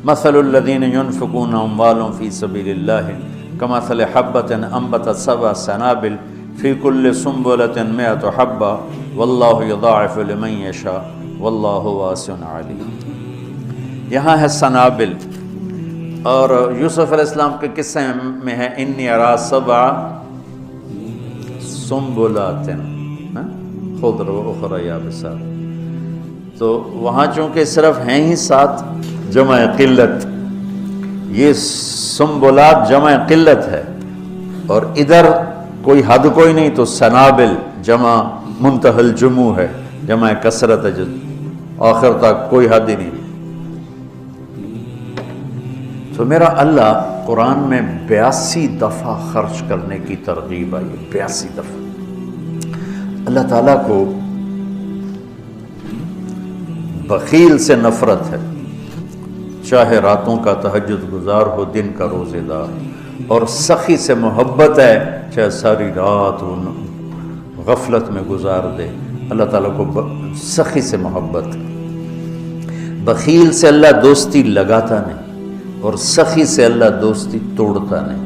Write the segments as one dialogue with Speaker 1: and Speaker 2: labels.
Speaker 1: مثل الذین ينفقون اموالهم فی سبیل اللہ کمثل حبۃ انبتت سبع سنابل فی کل سنبلۃ مئۃ حبۃ واللہ یضاعف لمن یشاء واللہ واسع علیم۔ یہاں ہے سنابل، اور یوسف علیہ السلام کے قصے میں ہے انی ارا سبع سنبلات خضر و اخری یابسات۔ تو وہاں چونکہ صرف ہیں ہی 7 جمع قلت، یہ سنبلات جمع قلت ہے، اور ادھر کوئی حد کوئی نہیں، تو سنابل جمع منتہی الجموع ہے، جمع کثرت ہے، آخر تک کوئی حد ہی نہیں۔ تو میرا اللہ قرآن میں 82 دفعہ خرچ کرنے کی ترغیب آئی، 82 دفعہ۔ اللہ تعالیٰ کو بخیل سے نفرت ہے، چاہے راتوں کا تہجد گزار ہو، دن کا روزے دار، اور سخی سے محبت ہے، چاہے ساری رات وہ غفلت میں گزار دے، اللہ تعالیٰ کو سخی سے محبت ہے۔ بخیل سے اللہ دوستی لگاتا نہیں، اور سخی سے اللہ دوستی توڑتا نہیں۔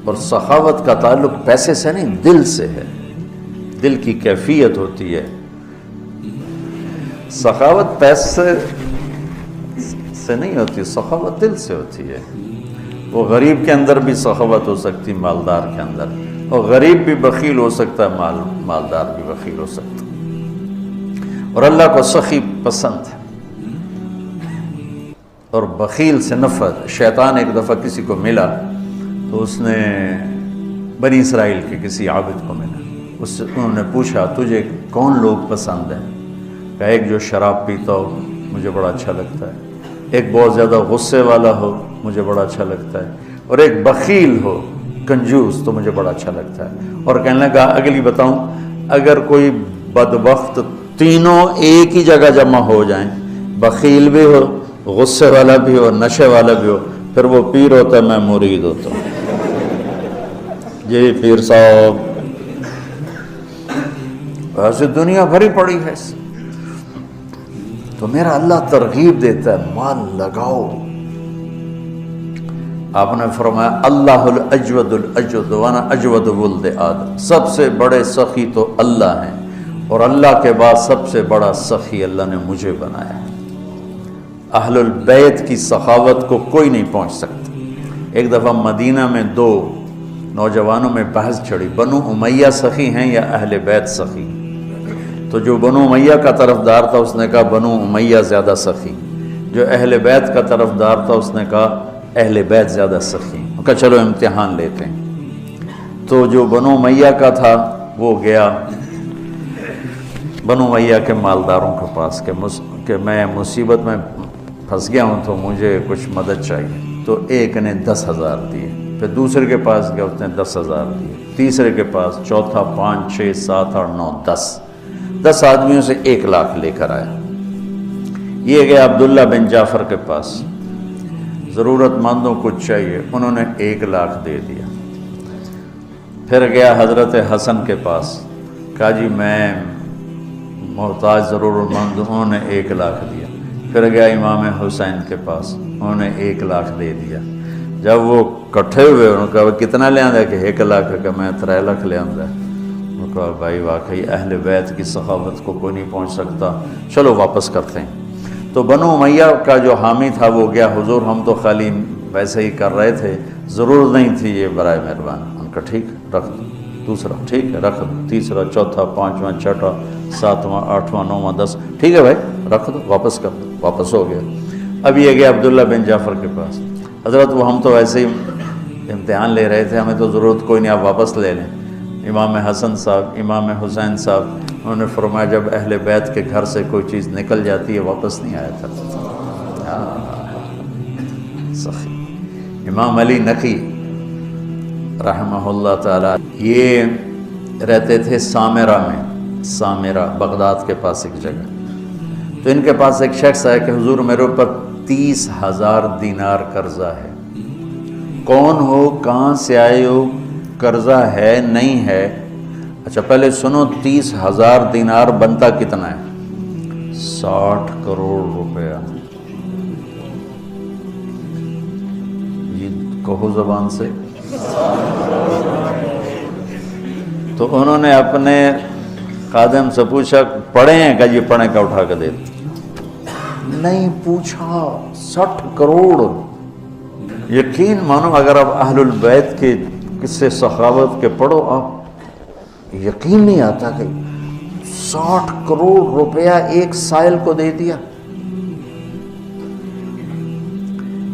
Speaker 1: اور سخاوت کا تعلق پیسے سے نہیں، دل سے ہے، دل کی کیفیت ہوتی ہے۔ سخاوت پیسے سے نہیں ہوتی، سخاوت دل سے ہوتی ہے۔ وہ غریب کے اندر بھی سخاوت ہو سکتی، مالدار کے اندر، اور غریب بھی بخیل ہو سکتا ہے، مالدار بھی بخیل ہو سکتا ہے۔ اور اللہ کو سخی پسند ہے اور بخیل سے نفرت۔ شیطان ایک دفعہ کسی کو ملا تو اس نے بنی اسرائیل کے کسی عابد کو ملا، اس سے انہوں نے پوچھا تجھے کون لوگ پسند ہیں؟ کہا ایک جو شراب پیتا ہو مجھے بڑا اچھا لگتا ہے، ایک بہت زیادہ غصے والا ہو مجھے بڑا اچھا لگتا ہے، اور ایک بخیل ہو کنجوس تو مجھے بڑا اچھا لگتا ہے۔ اور کہنے لگا اگلی بتاؤں، اگر کوئی بدبخت تینوں ایک ہی جگہ جمع ہو جائیں، بخیل بھی ہو، غصے والا بھی ہو، نشے والا بھی ہو، پھر وہ پیر ہوتا ہے، میں مرید ہوتا ہوں۔ جی پیر صاحب، ایسے دنیا بھری پڑی ہے۔ تو میرا اللہ ترغیب دیتا ہے مال لگاؤ۔ آپ نے فرمایا اللہ الاجود الاجود وانا اجود ولد آدم، سب سے بڑے سخی تو اللہ ہیں، اور اللہ کے بعد سب سے بڑا سخی اللہ نے مجھے بنایا ہے۔ اہل البیت کی سخاوت کو کوئی نہیں پہنچ سکتا۔ ایک دفعہ مدینہ میں 2 نوجوانوں میں بحث چھڑی، بنو امیہ سخی ہیں یا اہل بیت سخی؟ تو جو بنو امیہ کا طرفدار تھا اس نے کہا بنو امیہ زیادہ سخی، جو اہل بیت کا طرفدار تھا اس نے کہا اہل بیت زیادہ سخی۔ کہا چلو امتحان لیتے ہیں۔ تو جو بنو امیہ کا تھا وہ گیا بنو امیہ کے مالداروں کے پاس کہ میں مصیبت میں پھنس گیا ہوں تو مجھے کچھ مدد چاہیے۔ تو ایک نے 10,000 دیے، پھر دوسرے کے پاس گیا اس نے 10,000 دیے، تیسرے کے پاس، چوتھا 5 6 7 8 9 10 آدمیوں سے 1 لاکھ لے کر آیا۔ یہ گیا عبداللہ بن جعفر کے پاس، ضرورت مندوں کو چاہیے، انہوں نے 1 لاکھ دے دیا۔ پھر گیا حضرت حسن کے پاس، کہا جی میں محتاج ضرورت مند، انہوں نے 1 لاکھ دیا۔ پھر گیا امام حسین کے پاس، انہوں نے 1 لاکھ دے دیا۔ جب وہ کٹھے ہوئے انہوں نے کہا کتنا لے آندہ؟ کہ 1 لاکھ کہ میں 3 لاکھ لے آندہ۔ انہوں نے کہا بھائی واقعی اہل بیت کی سخاوت کو کوئی نہیں پہنچ سکتا، چلو واپس کرتے ہیں۔ تو بنو امیہ کا جو حامی تھا وہ گیا، حضور ہم تو خالی ویسے ہی کر رہے تھے، ضرورت نہیں تھی، یہ برائے مہربان۔ ان کا ٹھیک رکھ دو، دوسرا ٹھیک ہے رکھ دو، تیسرا چوتھا 5واں 6واں 7واں 8واں 9واں 10، ٹھیک ہے بھائی رکھ دو، واپس کر دو۔ واپس ہو گیا۔ اب یہ گیا عبداللہ بن جعفر کے پاس، حضرت وہ ہم تو ایسے ہی امتحان لے رہے تھے، ہمیں تو ضرورت کوئی نہیں، آپ واپس لے لیں۔ امام حسن صاحب، امام حسین صاحب، انہوں نے فرمایا جب اہل بیت کے گھر سے کوئی چیز نکل جاتی ہے واپس نہیں آیا تھا۔ سخی امام علی نقی رحمہ اللہ تعالی، یہ رہتے تھے سامرہ میں، سامرہ بغداد کے پاس ایک جگہ۔ تو ان کے پاس ایک شخص آیا کہ حضور میرے اوپر 30,000 دینار قرضہ ہے۔ کون ہو، کہاں سے آئے ہو، قرضہ ہے نہیں ہے؟ اچھا پہلے سنو، 30,000 دینار بنتا کتنا ہے؟ 60 کروڑ روپیہ۔ کہو زبان سے. تو انہوں نے اپنے خادم سے پوچھا پڑھے ہیں کہ جی پڑھیں کا اٹھا کے دے. نہیں پوچھا. 60 کروڑ. یقین مانو اگر آپ اہل البیت کے قصے سخاوت کے پڑھو آپ یقین نہیں آتا کہ 60 کروڑ روپیہ ایک سائل کو دے دیا.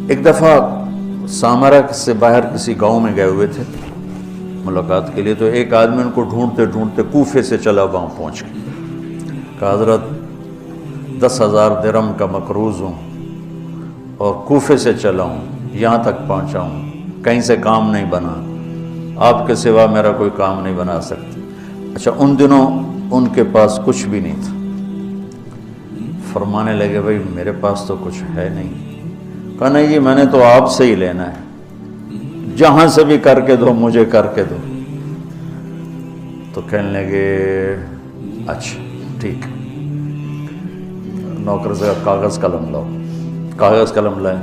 Speaker 1: ایک دفعہ سامرا سے باہر کسی گاؤں میں گئے ہوئے تھے ملاقات کے لیے، تو ایک آدمی ان کو ڈھونڈتے ڈھونڈتے کوفے سے چلا وہاں پہنچ گیا. کہا حضرت 10,000 درہم کا مقروض ہوں اور کوفے سے چلا ہوں، یہاں تک پہنچا ہوں، کہیں سے کام نہیں بنا، آپ کے سوا میرا کوئی کام نہیں بنا سکتا. اچھا ان دنوں ان کے پاس کچھ بھی نہیں تھا. فرمانے لگے بھائی میرے پاس تو کچھ ہے نہیں. کہا نہیں جی میں نے تو آپ سے ہی لینا ہے، جہاں سے بھی کر کے دو مجھے کر کے دو. تو کہنے لگے اچھا ٹھیک. نوکر سے کاغذ قلم لاؤ. کاغذ قلم لائے،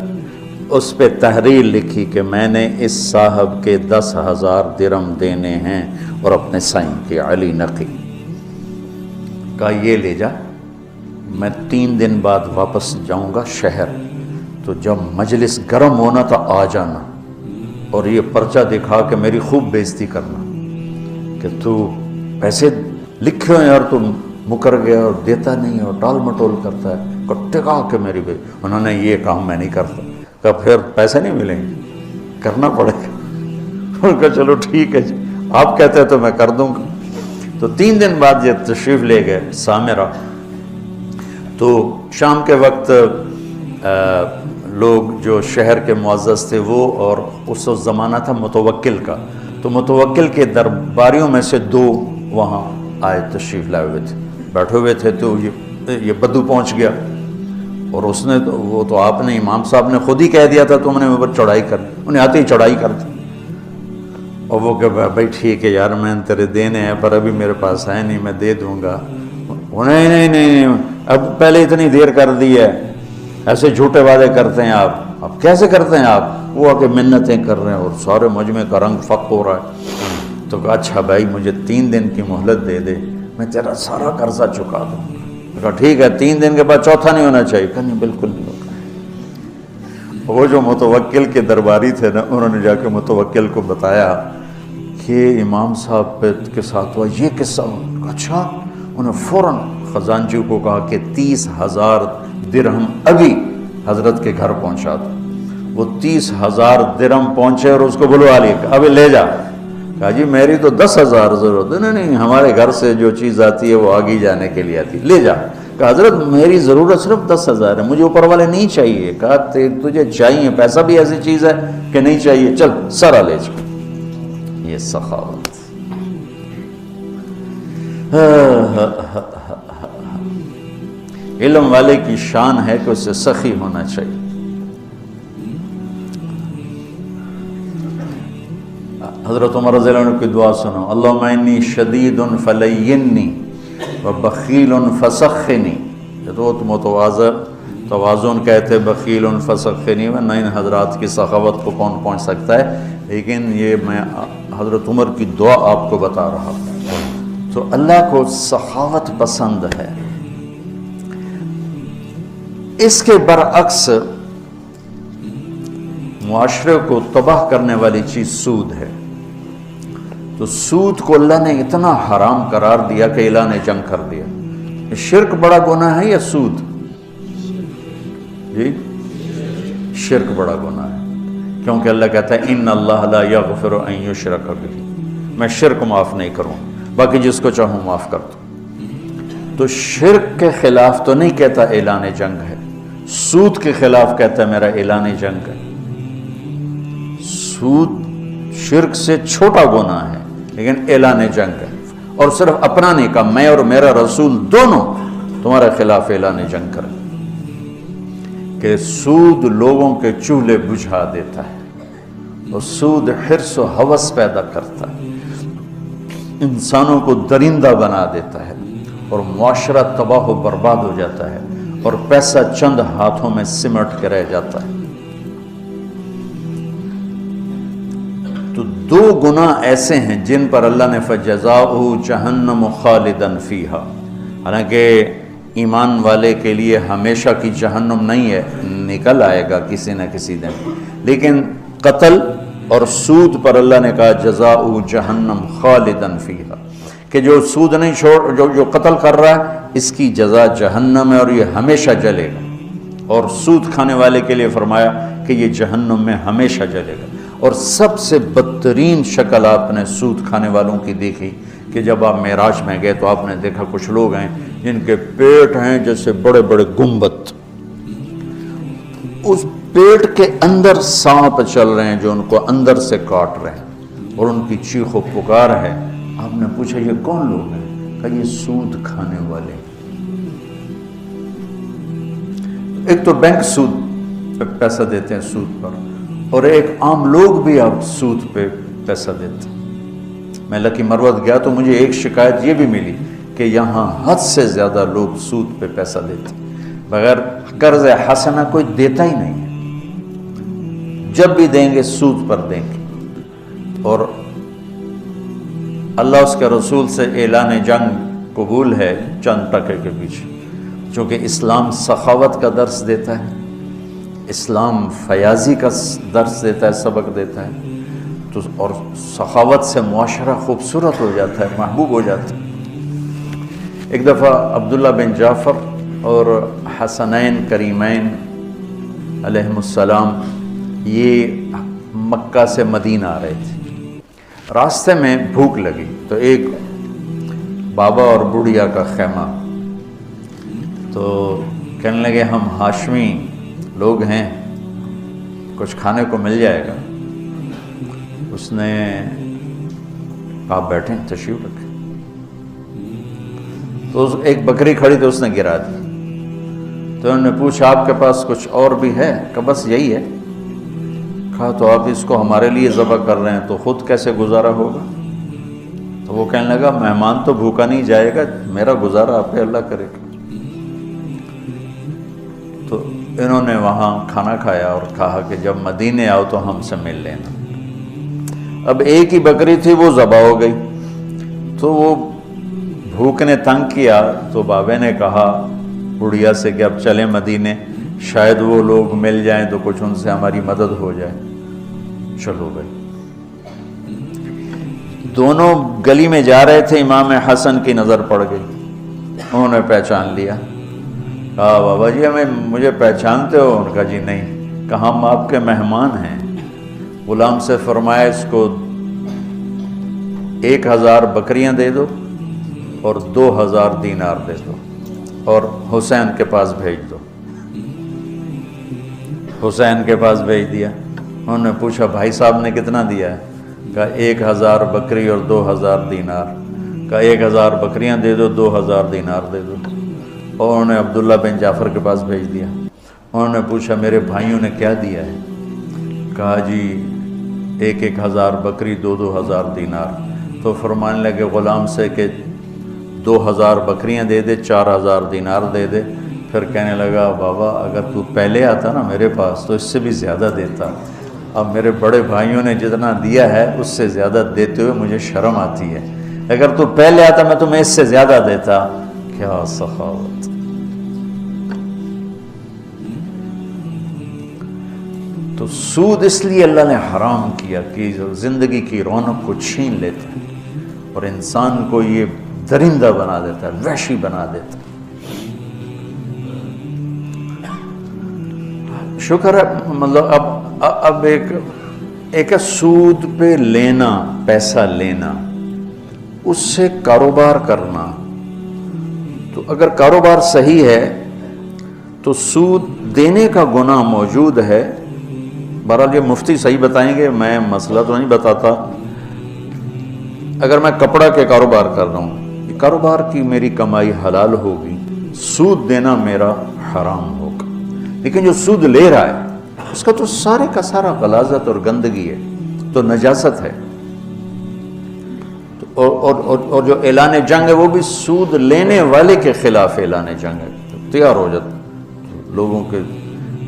Speaker 1: اس پہ تحریر لکھی کہ میں نے اس صاحب کے 10,000 درہم دینے ہیں اور اپنے سائن کے علی نقی. کہا یہ لے جا، میں 3 دن بعد واپس جاؤں گا شہر، تو جب مجلس گرم ہونا تھا آ جانا اور یہ پرچہ دکھا کے میری خوب بےزتی کرنا کہ تو پیسے لکھے ہوئے اور تم مکر گیا اور دیتا نہیں اور ٹال مٹول کرتا ہے. ٹکا کے میری بے. انہوں نے یہ کام میں نہیں کرتا. کہا پھر پیسے نہیں ملیں گے، کرنا پڑے گا. انہوں نے کہا چلو ٹھیک ہے جی آپ کہتے ہیں تو میں کر دوں گا. تو 3 دن بعد یہ تشریف لے گئے سامرا. تو شام کے وقت لوگ جو شہر کے معزز تھے وہ، اور اس وقت زمانہ تھا متوکل کا، تو متوکل کے درباریوں میں سے 2 وہاں آئے تشریف لائے ہوئے تھے، بیٹھے ہوئے تھے. تو یہ بدو پہنچ گیا اور اس نے تو وہ تو آپ نے امام صاحب نے خود ہی کہہ دیا تھا تم نے اوپر چڑھائی کر دی. انہیں آتے ہی چڑھائی کر دی. اور وہ کہ بھائی ٹھیک ہے یار میں تیرے دینے ہیں پر ابھی میرے پاس ہے نہیں، میں دے دوں گا. نہیں اب پہلے اتنی دیر کر دی ہے، ایسے جھوٹے وعدے کرتے ہیں آپ. اب کیسے کرتے ہیں آپ؟ وہ آ کے منتیں کر رہے ہیں اور سارے مجمع کا رنگ فق ہو رہا ہے. تو کہا اچھا بھائی مجھے 3 دن کی مہلت دے دے، میں تیرا سارا قرضہ چکا دوں. کہا ٹھیک ہے 3 دن کے بعد چوتھا نہیں ہونا چاہیے. کہا نہیں بالکل نہیں ہوگا. وہ جو متوکل کے درباری تھے نا، انہوں نے جا کے متوکل کو بتایا کہ امام صاحب کے ساتھ ہوا یہ قصہ. اچھا. انہوں نے فوراً خزانچی کو کہا کہ 30,000 درہم ابھی حضرت کے گھر پہنچا دو. وہ 30,000 درہم پہنچے اور اس کو بلوا لیا. ابھی لے جا. کہا جی میری تو 10,000 ضرورت ہے. نہیں ہمارے گھر سے جو چیز آتی ہے وہ آگے جانے کے لیے آتی ہے، لے جا. کہا حضرت میری ضرورت صرف 10,000 ہے، مجھے اوپر والے نہیں چاہیے. کہا تجھے چاہیے، پیسہ بھی ایسی چیز ہے کہ نہیں چاہیے، چل سارا لے جا. یہ سخاوت. علم والے کی شان ہے کہ اسے سخی ہونا چاہیے. حضرت عمر رضی اللہ عنہ کی دعا سنو، اللہم انی شدید فلینی وبخیل فسخنی. تو توازن کہتے بخیل فسخنی، ورنہ ان حضرات کی سخاوت کو کون پہنچ سکتا ہے. لیکن یہ میں حضرت عمر کی دعا آپ کو بتا رہا ہوں. تو اللہ کو سخاوت پسند ہے. اس کے برعکس معاشرے کو تباہ کرنے والی چیز سود ہے. تو سود کو اللہ نے اتنا حرام قرار دیا کہ اعلان جنگ کر دیا. شرک بڑا گناہ ہے یا سود؟ جی شرک بڑا گناہ ہے، کیونکہ اللہ کہتا ہے ان اللہ لا یغفر ان یشرک بہ، میں شرک معاف نہیں کروں، باقی جس کو چاہوں معاف کر دوں. تو شرک کے خلاف تو نہیں کہتا اعلان جنگ ہے، سود کے خلاف کہتا ہے میرا اعلان جنگ ہے. سود شرک سے چھوٹا گناہ ہے لیکن اعلان جنگ ہے. اور صرف اپنا نہیں کہا، میں اور میرا رسول دونوں تمہارے خلاف اعلان جنگ کریں. کہ سود لوگوں کے چولہے بجھا دیتا ہے، اور سود حرص و ہوس پیدا کرتا ہے، انسانوں کو درندہ بنا دیتا ہے، اور معاشرہ تباہ و برباد ہو جاتا ہے، اور پیسہ چند ہاتھوں میں سمٹ کے رہ جاتا ہے. تو دو گناہ ایسے ہیں جن پر اللہ نے فَجَزَاؤُهُ جَهَنَّمُ خَالِدًا فِيهَا، حالانکہ ایمان والے کے لیے ہمیشہ کی جہنم نہیں ہے، نکل آئے گا کسی نہ کسی دن، لیکن قتل اور سود پر اللہ نے کہا جزاؤ جہنم خالدن فیہا، کہ جو سود نہیں چھوڑ جو قتل کر رہا ہے اس کی جزا جہنم ہے اور یہ ہمیشہ جلے گا، اور سود کھانے والے کے لیے فرمایا کہ یہ جہنم میں ہمیشہ جلے گا۔ اور سب سے بدترین شکل آپ نے سود کھانے والوں کی دیکھی کہ جب آپ معراج میں گئے تو آپ نے دیکھا کچھ لوگ ہیں جن کے پیٹ ہیں جیسے بڑے بڑے گنبد، اس پیٹ کے اندر سانپ چل رہے ہیں جو ان کو اندر سے کاٹ رہے ہیں اور ان کی چیخ و پکار ہے۔ آپ نے پوچھا یہ کون لوگ ہیں؟ کہا یہ سود کھانے والے۔ ایک تو بینک سود پہ پیسہ دیتے ہیں سود پر، اور ایک عام لوگ بھی اب سود پہ پیسہ دیتے ہیں۔ میں لکی مروت گیا تو مجھے ایک شکایت یہ بھی ملی کہ یہاں حد سے زیادہ لوگ سود پہ پیسہ دیتے ہیں، بغیر قرض حسنہ کوئی دیتا ہی نہیں ہے، جب بھی دیں گے سود پر دیں گے۔ اور اللہ اس کے رسول سے اعلان جنگ قبول ہے چند ٹکے کے پیچھے، چونکہ اسلام سخاوت کا درس دیتا ہے، اسلام فیاضی کا درس دیتا ہے، سبق دیتا ہے، تو اور سخاوت سے معاشرہ خوبصورت ہو جاتا ہے، محبوب ہو جاتا ہے۔ ایک دفعہ عبداللہ بن جعفر اور حسنین کریمین علیہم السلام یہ مکہ سے مدینہ آ رہے تھے، راستے میں بھوک لگی تو ایک بابا اور بڑھیا کا خیمہ، تو کہنے لگے ہم ہاشمی لوگ ہیں، کچھ کھانے کو مل جائے گا؟ اس نے کہا بیٹھیں تشریف رکھیں، تو ایک بکری کھڑی تو اس نے گرا دی، تو انہوں نے پوچھا آپ کے پاس کچھ اور بھی ہے؟ کہ بس یہی ہے۔ کہا تو آپ اس کو ہمارے لیے ذبح کر رہے ہیں تو خود کیسے گزارا ہوگا؟ تو وہ کہنے لگا مہمان تو بھوکا نہیں جائے گا، میرا گزارا آپ پہ اللہ کرے گا۔ تو انہوں نے وہاں کھانا کھایا اور کہا کہ جب مدینے آؤ تو ہم سے مل لینا۔ اب ایک ہی بکری تھی وہ ذبح ہو گئی، تو وہ بھوک نے تنگ کیا، تو بابے نے کہا بڑھیا سے کہ اب چلیں مدینے، شاید وہ لوگ مل جائیں تو کچھ ان سے ہماری مدد ہو جائے۔ چلو گئے، دونوں گلی میں جا رہے تھے، امام حسن کی نظر پڑ گئی، انہوں نے پہچان لیا۔ کہا بابا جی مجھے پہچانتے ہو؟ ان کا جی نہیں۔ کہا ہم آپ کے مہمان ہیں۔ غلام سے فرمایا اس کو 1000 بکریاں دے دو اور 2000 دینار دے دو اور حسین کے پاس بھیج دو۔ حسین کے پاس بھیج دیا۔ انہوں نے پوچھا بھائی صاحب نے کتنا دیا ہے؟ کہا 1000 بکری اور 2000 دینار۔ کہا 1000 بکریاں دے دو، 2000 دینار دے دو، اور انہوں نے عبداللہ بن جعفر کے پاس بھیج دیا۔ انہوں نے پوچھا میرے بھائیوں نے کیا دیا ہے؟ کہا جی 1000 بکری، 2000 دینار۔ تو فرمانے لگے غلام سے کہ 2000 بکریاں دے دے، 4000 دینار دے دے۔ پھر کہنے لگا بابا اگر تو پہلے آتا نا میرے پاس تو اس سے بھی زیادہ دیتا، اب میرے بڑے بھائیوں نے جتنا دیا ہے اس سے زیادہ دیتے ہوئے مجھے شرم آتی ہے، اگر تو پہلے آتا میں تمہیں اس سے زیادہ دیتا۔ کیا سخاوت! تو سود اس لیے اللہ نے حرام کیا کہ زندگی کی رونق کو چھین لیتا ہے اور انسان کو یہ درندہ بنا دیتا ہے، وحشی بنا دیتا ہے۔ شکر ہے مطلب اب ایک سود پہ لینا، پیسہ لینا، اس سے کاروبار کرنا، تو اگر کاروبار صحیح ہے تو سود دینے کا گناہ موجود ہے۔ بہرحال یہ مفتی صحیح بتائیں گے، میں مسئلہ تو نہیں بتاتا۔ اگر میں کپڑا کے کاروبار کر رہا ہوں، یہ کاروبار کی میری کمائی حلال ہوگی، سود دینا میرا حرام ہوگا، لیکن جو سود لے رہا ہے اس کا تو سارے کا سارا غلاظت اور گندگی ہے، تو نجاست ہے۔ اور جو اعلان جنگ ہے وہ بھی سود لینے والے کے خلاف اعلان جنگ ہے۔ تیار ہو جاتا لوگوں کے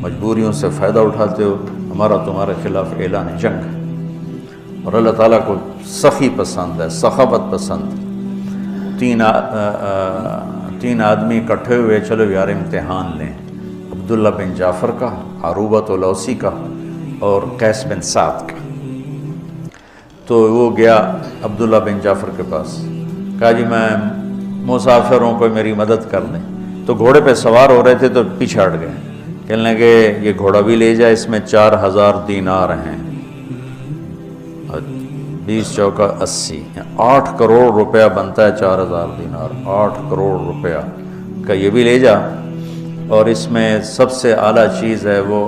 Speaker 1: مجبوریوں سے فائدہ اٹھاتے ہو، ہمارا تمہارے خلاف اعلان جنگ ہے۔ اور اللہ تعالیٰ کو سخی پسند ہے، سخاوت پسند ہے۔ تین آدمی اکٹھے ہوئے، چلو یار امتحان لیں، عبداللہ بن جعفر کا، عروبۃ الاوسی کا اور قیس بن سعد کا۔ تو وہ گیا عبداللہ بن جعفر کے پاس، کہا جی میں مسافروں کو میری مدد کر دیں۔ تو گھوڑے پہ سوار ہو رہے تھے تو پیچھے ہٹ گئے، کہنے لگے یہ گھوڑا بھی لے جائے، اس میں 4000 دینار ہیں، 20 چوکا 80، 8 کروڑ روپیہ بنتا ہے 4000 دینار، 8 کروڑ روپیہ کا یہ بھی لے جا، اور اس میں سب سے اعلیٰ چیز ہے وہ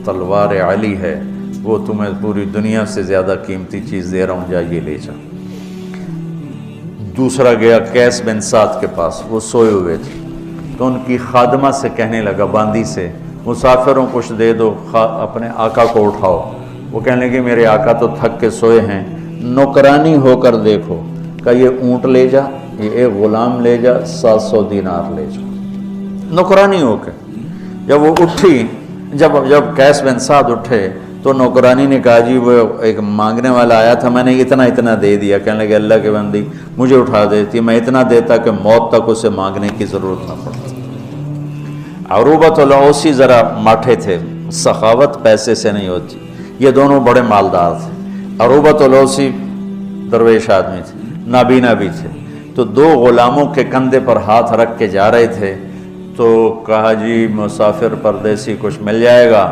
Speaker 1: تلوار علی ہے، وہ تمہیں پوری دنیا سے زیادہ قیمتی چیز دے رہا ہوں، جا یہ لے جا۔ دوسرا گیا قیس بن سعد کے پاس، وہ سوئے ہوئے تھے، تو ان کی خادمہ سے کہنے لگا، باندی سے، مسافروں کچھ دے دو، اپنے آقا کو اٹھاؤ۔ وہ کہنے لگے میرے آقا تو تھک کے سوئے ہیں، نوکرانی ہو کر دیکھو، کہ یہ اونٹ لے جا، یہ ایک غلام لے جا، 700 دینار لے جا، نوکرانی ہو کے۔ جب وہ اٹھی، جب قیس بن سعد اٹھے تو نوکرانی نے کہا جی وہ ایک مانگنے والا آیا تھا، میں نے اتنا دے دیا۔ کہنے لگے اللہ کے بندی مجھے اٹھا دیتی، میں اتنا دیتا کہ موت تک اسے مانگنے کی ضرورت نہ پڑتی۔ عروبۃ الاوسی ذرا ماٹھے تھے، سخاوت پیسے سے نہیں ہوتی، یہ دونوں بڑے مالدار تھے۔ عروبۃ الاوسی درویش آدمی تھے، نابینا بھی تھے، تو 2 غلاموں کے کندھے پر ہاتھ رکھ کے جا رہے تھے، تو کہا جی مسافر پردیسی کچھ مل جائے گا؟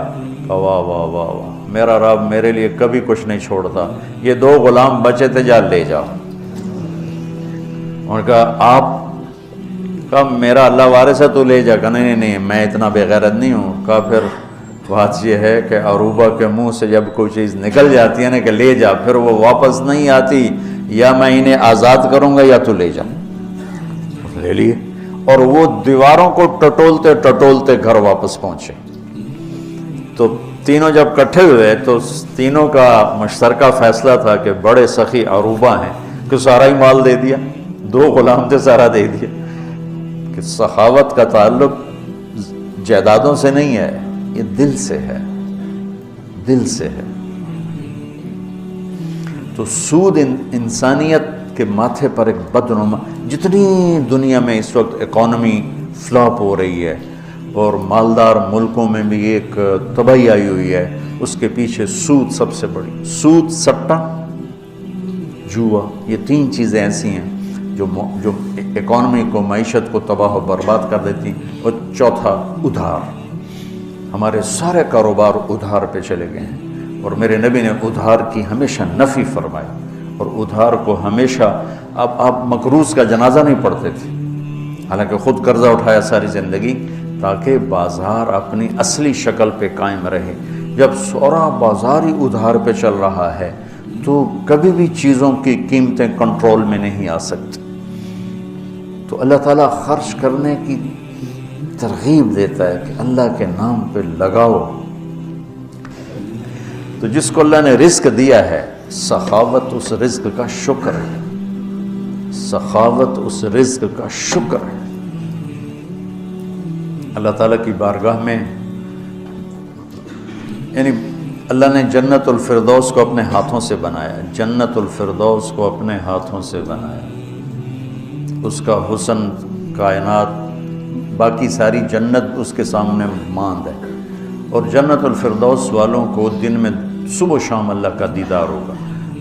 Speaker 1: کہا واہ واہ واہ واہ، میرا رب میرے لیے کبھی کچھ نہیں چھوڑتا، یہ 2 غلام بچے تھے، جا لے جاؤ۔ انہوں نے کہا آپ کہا میرا اللہ وارث ہے تو لے جا۔ کہا نہیں میں اتنا بے غیرت نہیں ہوں۔ کہا پھر بات یہ ہے کہ عروبہ کے منہ سے جب کوئی چیز نکل جاتی ہے نا کہ لے جا، پھر وہ واپس نہیں آتی، یا میں انہیں آزاد کروں گا یا تو لے جا۔ لے لیے، اور وہ دیواروں کو ٹٹولتے گھر واپس پہنچے۔ تو تینوں جب اکٹھے ہوئے تو تینوں کا مشترکہ فیصلہ تھا کہ بڑے سخی عروبہ ہیں کہ سارا ہی مال دے دیا، 2 غلام تھے، سارا دے دیا۔ کہ سخاوت کا تعلق جائیدادوں سے نہیں ہے، یہ دل سے ہے، دل سے ہے۔ تو سود انسانیت کے ماتھے پر ایک بدنما، جتنی دنیا میں اس وقت اکانومی فلاپ ہو رہی ہے اور مالدار ملکوں میں بھی ایک تباہی آئی ہوئی ہے، اس کے پیچھے سود سب سے بڑی، سود، سٹا، جوا، یہ 3 چیزیں ایسی ہیں جو اکانومی کو، معیشت کو تباہ و برباد کر دیتی۔ اور چوتھا ادھار، ہمارے سارے کاروبار ادھار پہ چلے گئے ہیں، اور میرے نبی نے ادھار کی ہمیشہ نفی فرمائی، اور ادھار کو ہمیشہ، اب آپ مقروض کا جنازہ نہیں پڑھتے تھے، حالانکہ خود قرضہ اٹھایا ساری زندگی تاکہ بازار اپنی اصلی شکل پہ قائم رہے۔ جب سورا بازار ہی ادھار پہ چل رہا ہے تو کبھی بھی چیزوں کی قیمتیں کنٹرول میں نہیں آ سکتی۔ تو اللہ تعالیٰ خرچ کرنے کی ترغیب دیتا ہے کہ اللہ کے نام پہ لگاؤ۔ تو جس کو اللہ نے رزق دیا ہے، سخاوت اس رزق کا شکر ہے، سخاوت اس رزق کا شکر ہے۔ اللہ تعالیٰ کی بارگاہ میں، یعنی اللہ نے جنت الفردوس کو اپنے ہاتھوں سے بنایا، جنت الفردوس کو اپنے ہاتھوں سے بنایا، اس کا حسن کائنات، باقی ساری جنت اس کے سامنے ماند ہے، اور جنت الفردوس والوں کو دن میں صبح و شام اللہ کا دیدار ہوگا،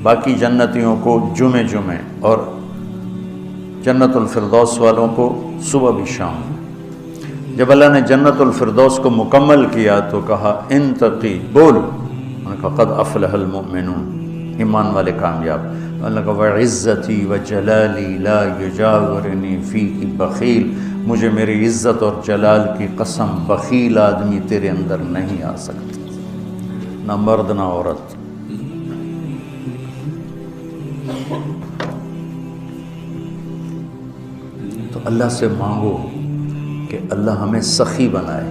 Speaker 1: باقی جنتیوں کو جمعے، اور جنت الفردوس والوں کو صبح بھی شام۔ جب اللہ نے جنت الفردوس کو مکمل کیا تو کہا انتقی، بول، انہوں نے کہا قد افلح المؤمنون، ایمان والے کامیاب۔ اللہ نے کہا وعزتی وجلالی لا یجاورنی فیک بخیل، مجھے میری عزت اور جلال کی قسم، بخیل آدمی تیرے اندر نہیں آ سکتا، نہ مرد نہ عورت۔ تو اللہ سے مانگو کہ اللہ ہمیں سخی بنائے،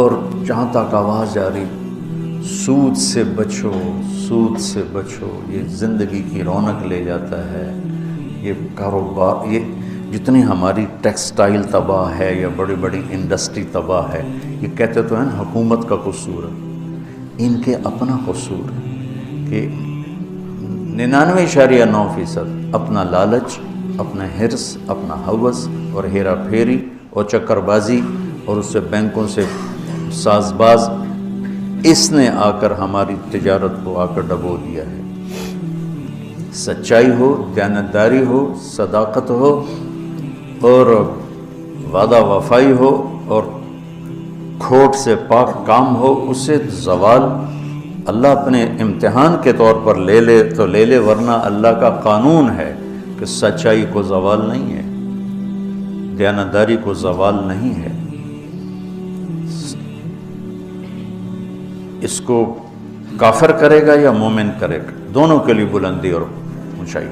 Speaker 1: اور جہاں تک آواز جاری، سود سے بچو، سود سے بچو، یہ زندگی کی رونق لے جاتا ہے، یہ کاروبار، یہ جتنی ہماری ٹیکسٹائل تباہ ہے یا بڑی بڑی انڈسٹری تباہ ہے، یہ کہتے تو ہیں حکومت کا قصور ہے، ان کے اپنا قصور ہے کہ 99.9% اپنا لالچ، اپنا حرص، اپنا ہوس اور ہیرا پھیری اور چکر بازی اور اس سے بینکوں سے ساز باز، اس نے آ کر ہماری تجارت کو آ کر ڈبو دیا ہے۔ سچائی ہو، دیانتداری ہو، صداقت ہو اور وعدہ وفائی ہو اور کھوٹ سے پاک کام ہو، اس سے زوال اللہ اپنے امتحان کے طور پر لے لے تو لے لے، ورنہ اللہ کا قانون ہے کہ سچائی کو زوال نہیں ہے، دیانتداری کو زوال نہیں ہے۔ اس کو کافر کرے گا یا مومن کرے گا، دونوں کے لیے بلندی اور اونچائی۔